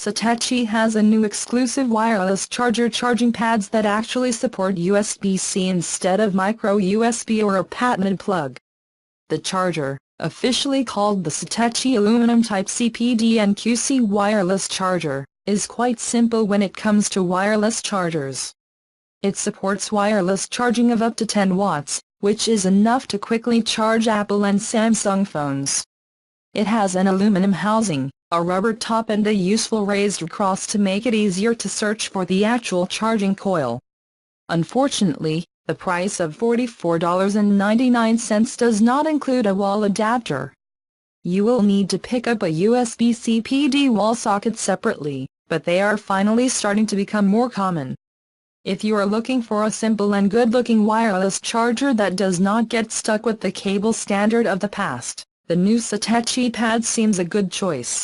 Satechi has a new exclusive wireless charger charging pads that actually support USB-C instead of micro USB or a patented plug. The charger, officially called the Satechi Aluminum Type C PDNQC wireless charger, is quite simple when it comes to wireless chargers. It supports wireless charging of up to 10 watts, which is enough to quickly charge Apple and Samsung phones. It has an aluminum housing, a rubber top and a useful raised cross to make it easier to search for the actual charging coil. Unfortunately, the price of $44.99 does not include a wall adapter. You will need to pick up a USB-C PD wall socket separately, but they are finally starting to become more common. If you are looking for a simple and good-looking wireless charger that does not get stuck with the cable standard of the past, the new Satechi pad seems a good choice.